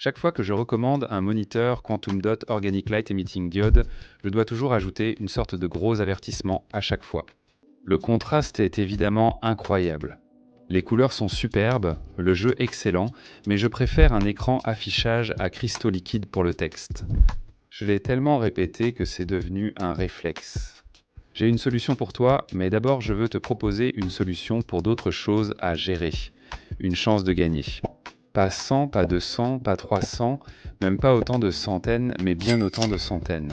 Chaque fois que je recommande un moniteur Quantum Dot Organic Light Emitting Diode, je dois toujours ajouter une sorte de gros avertissement à chaque fois. Le contraste est évidemment incroyable. Les couleurs sont superbes, le jeu excellent, mais je préfère un écran affichage à cristaux liquides pour le texte. Je l'ai tellement répété que c'est devenu un réflexe. J'ai une solution pour toi, mais d'abord je veux te proposer une solution pour d'autres choses à gérer. Une chance de gagner. Pas 100, pas 200, pas 300, même pas autant de centaines, mais bien autant de centaines.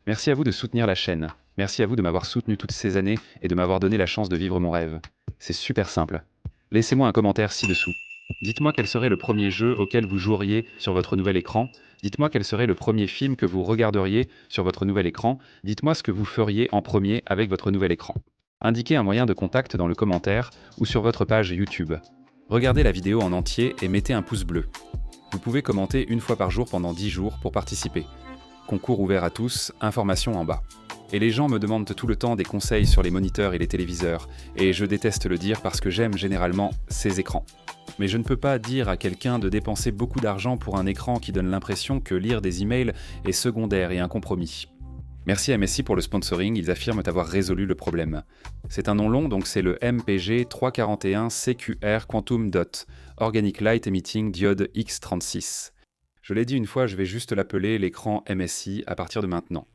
Merci à vous de soutenir la chaîne. Merci à vous de m'avoir soutenu toutes ces années et de m'avoir donné la chance de vivre mon rêve. C'est super simple. Laissez-moi un commentaire ci-dessous. Dites-moi quel serait le premier jeu auquel vous joueriez sur votre nouvel écran. Dites-moi quel serait le premier film que vous regarderiez sur votre nouvel écran. Dites-moi ce que vous feriez en premier avec votre nouvel écran. Indiquez un moyen de contact dans le commentaire ou sur votre page YouTube. Regardez la vidéo en entier et mettez un pouce bleu. Vous pouvez commenter une fois par jour pendant 10 jours pour participer. Concours ouvert à tous, information en bas. Et les gens me demandent tout le temps des conseils sur les moniteurs et les téléviseurs, et je déteste le dire parce que j'aime généralement ces écrans. Mais je ne peux pas dire à quelqu'un de dépenser beaucoup d'argent pour un écran qui donne l'impression que lire des emails est secondaire et un compromis. Merci à MSI pour le sponsoring, ils affirment avoir résolu le problème. C'est un nom long, donc c'est le MPG 341 CQR Quantum Dot, Organic Light Emitting Diode X36. Je l'ai dit une fois, je vais juste l'appeler l'écran MSI à partir de maintenant.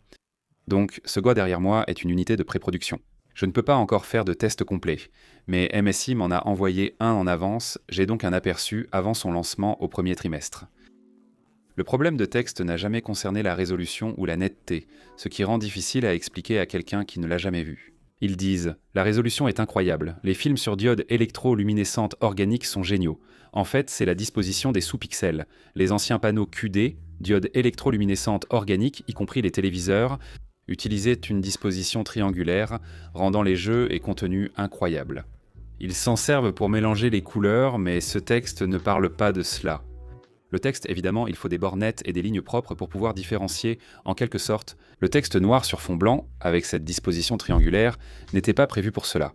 Donc, ce gars derrière moi est une unité de pré-production. Je ne peux pas encore faire de test complet, mais MSI m'en a envoyé un en avance, j'ai donc un aperçu avant son lancement au premier trimestre. Le problème de texte n'a jamais concerné la résolution ou la netteté, ce qui rend difficile à expliquer à quelqu'un qui ne l'a jamais vu. Ils disent « La résolution est incroyable, les films sur diode électroluminescente organique sont géniaux. En fait, c'est la disposition des sous-pixels. Les anciens panneaux QD, diode électroluminescente organique, y compris les téléviseurs, utilisaient une disposition triangulaire, rendant les jeux et contenus incroyables. Ils s'en servent pour mélanger les couleurs, mais ce texte ne parle pas de cela. » Le texte, évidemment, il faut des bords nets et des lignes propres pour pouvoir différencier, en quelque sorte, le texte noir sur fond blanc, avec cette disposition triangulaire, n'était pas prévu pour cela.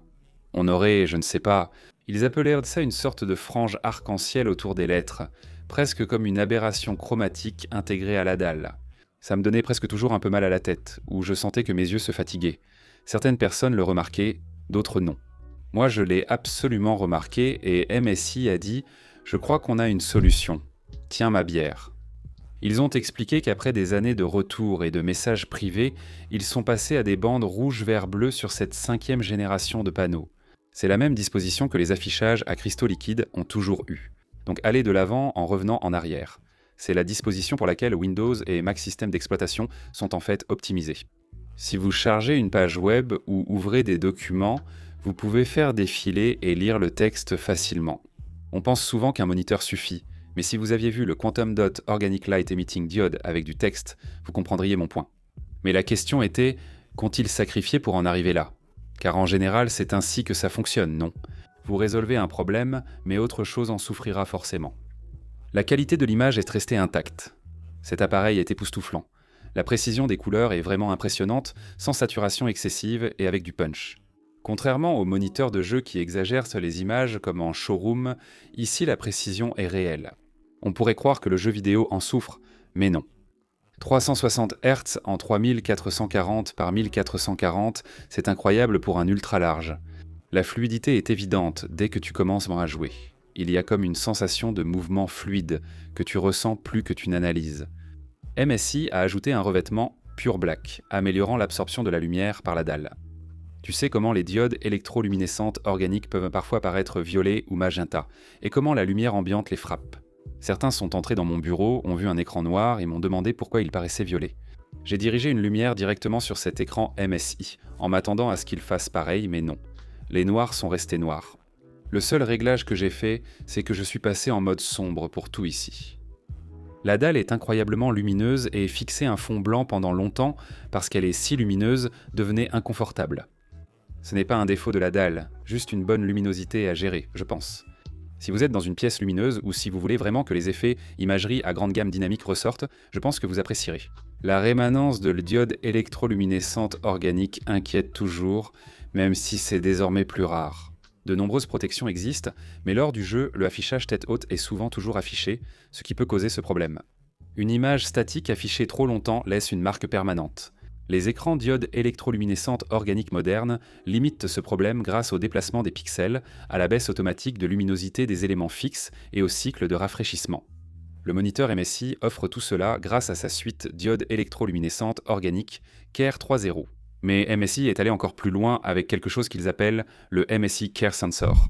On aurait, je ne sais pas, ils appelèrent ça une sorte de frange arc-en-ciel autour des lettres, presque comme une aberration chromatique intégrée à la dalle. Ça me donnait presque toujours un peu mal à la tête, où je sentais que mes yeux se fatiguaient. Certaines personnes le remarquaient, d'autres non. Moi, je l'ai absolument remarqué, et MSI a dit « Je crois qu'on a une solution. Tiens ma bière ». Ils ont expliqué qu'après des années de retours et de messages privés, ils sont passés à des bandes rouge, vert, bleu sur cette 5e génération de panneaux. C'est la même disposition que les affichages à cristaux liquides ont toujours eu. Donc allez de l'avant en revenant en arrière. C'est la disposition pour laquelle Windows et Mac systèmes d'exploitation sont en fait optimisés. Si vous chargez une page web ou ouvrez des documents, vous pouvez faire défiler et lire le texte facilement. On pense souvent qu'un moniteur suffit. Mais si vous aviez vu le Quantum Dot Organic Light Emitting Diode avec du texte, vous comprendriez mon point. Mais la question était, qu'ont-ils sacrifié pour en arriver là? Car en général, c'est ainsi que ça fonctionne, non? Vous résolvez un problème, mais autre chose en souffrira forcément. La qualité de l'image est restée intacte. Cet appareil est époustouflant. La précision des couleurs est vraiment impressionnante, sans saturation excessive et avec du punch. Contrairement aux moniteurs de jeu qui exagèrent sur les images comme en showroom, ici la précision est réelle. On pourrait croire que le jeu vidéo en souffre, mais non. 360 Hz en 3440 par 1440, c'est incroyable pour un ultra large. La fluidité est évidente dès que tu commences à jouer. Il y a comme une sensation de mouvement fluide que tu ressens plus que tu n'analyses. MSI a ajouté un revêtement Pure Black, améliorant l'absorption de la lumière par la dalle. Tu sais comment les diodes électroluminescentes organiques peuvent parfois paraître violet ou magenta, et comment la lumière ambiante les frappe. Certains sont entrés dans mon bureau, ont vu un écran noir et m'ont demandé pourquoi il paraissait violet. J'ai dirigé une lumière directement sur cet écran MSI, en m'attendant à ce qu'il fasse pareil, mais non. Les noirs sont restés noirs. Le seul réglage que j'ai fait, c'est que je suis passé en mode sombre pour tout ici. La dalle est incroyablement lumineuse et fixer un fond blanc pendant longtemps, parce qu'elle est si lumineuse, devenait inconfortable. Ce n'est pas un défaut de la dalle, juste une bonne luminosité à gérer, je pense. Si vous êtes dans une pièce lumineuse ou si vous voulez vraiment que les effets imagerie à grande gamme dynamique ressortent, je pense que vous apprécierez. La rémanence de diode électroluminescente organique inquiète toujours, même si c'est désormais plus rare. De nombreuses protections existent, mais lors du jeu, le affichage tête haute est souvent toujours affiché, ce qui peut causer ce problème. Une image statique affichée trop longtemps laisse une marque permanente. Les écrans diodes électroluminescentes organiques modernes limitent ce problème grâce au déplacement des pixels, à la baisse automatique de luminosité des éléments fixes et au cycle de rafraîchissement. Le moniteur MSI offre tout cela grâce à sa suite diodes électroluminescentes organiques Care 3.0. Mais MSI est allé encore plus loin avec quelque chose qu'ils appellent le MSI Care Sensor.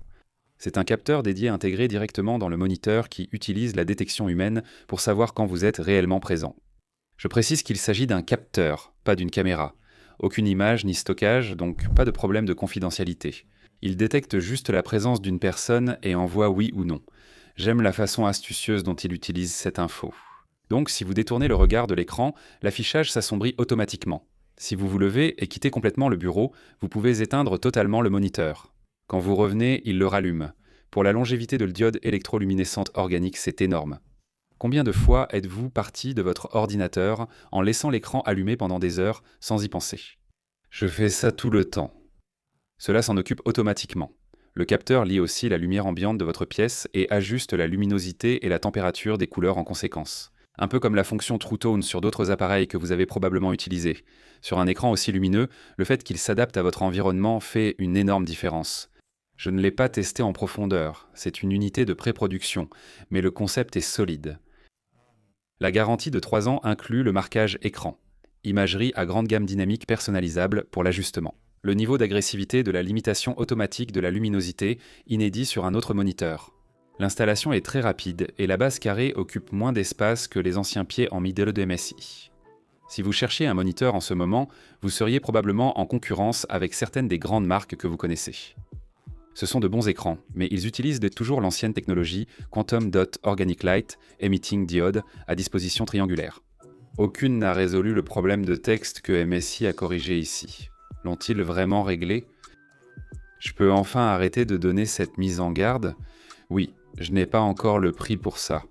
C'est un capteur dédié intégré directement dans le moniteur qui utilise la détection humaine pour savoir quand vous êtes réellement présent. Je précise qu'il s'agit d'un capteur, pas d'une caméra. Aucune image ni stockage, donc pas de problème de confidentialité. Il détecte juste la présence d'une personne et envoie oui ou non. J'aime la façon astucieuse dont il utilise cette info. Donc si vous détournez le regard de l'écran, l'affichage s'assombrit automatiquement. Si vous vous levez et quittez complètement le bureau, vous pouvez éteindre totalement le moniteur. Quand vous revenez, il le rallume. Pour la longévité de la diode électroluminescente organique, c'est énorme. Combien de fois êtes-vous parti de votre ordinateur en laissant l'écran allumé pendant des heures sans y penser? Je fais ça tout le temps. Cela s'en occupe automatiquement. Le capteur lit aussi la lumière ambiante de votre pièce et ajuste la luminosité et la température des couleurs en conséquence. Un peu comme la fonction True Tone sur d'autres appareils que vous avez probablement utilisés. Sur un écran aussi lumineux, le fait qu'il s'adapte à votre environnement fait une énorme différence. Je ne l'ai pas testé en profondeur, c'est une unité de pré-production, mais le concept est solide. La garantie de 3 ans inclut le marquage écran, imagerie à grande gamme dynamique personnalisable pour l'ajustement. Le niveau d'agressivité de la limitation automatique de la luminosité, inédit sur un autre moniteur. L'installation est très rapide et la base carrée occupe moins d'espace que les anciens pieds en middle de MSI. Si vous cherchez un moniteur en ce moment, vous seriez probablement en concurrence avec certaines des grandes marques que vous connaissez. Ce sont de bons écrans, mais ils utilisent toujours l'ancienne technologie Quantum Dot Organic Light Emitting Diode à disposition triangulaire. Aucune n'a résolu le problème de texte que MSI a corrigé ici. L'ont-ils vraiment réglé? Je peux enfin arrêter de donner cette mise en garde? Oui, je n'ai pas encore le prix pour ça.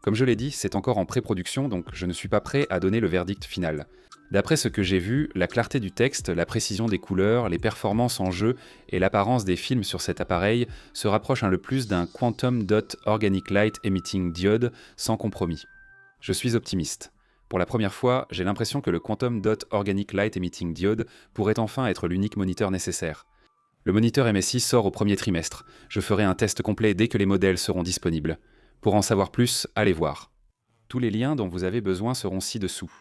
Comme je l'ai dit, c'est encore en pré-production, donc je ne suis pas prêt à donner le verdict final. D'après ce que j'ai vu, la clarté du texte, la précision des couleurs, les performances en jeu et l'apparence des films sur cet appareil se rapprochent le plus d'un Quantum Dot Organic Light Emitting Diode sans compromis. Je suis optimiste. Pour la première fois, j'ai l'impression que le Quantum Dot Organic Light Emitting Diode pourrait enfin être l'unique moniteur nécessaire. Le moniteur MSI sort au premier trimestre. Je ferai un test complet dès que les modèles seront disponibles. Pour en savoir plus, allez voir. Tous les liens dont vous avez besoin seront ci-dessous.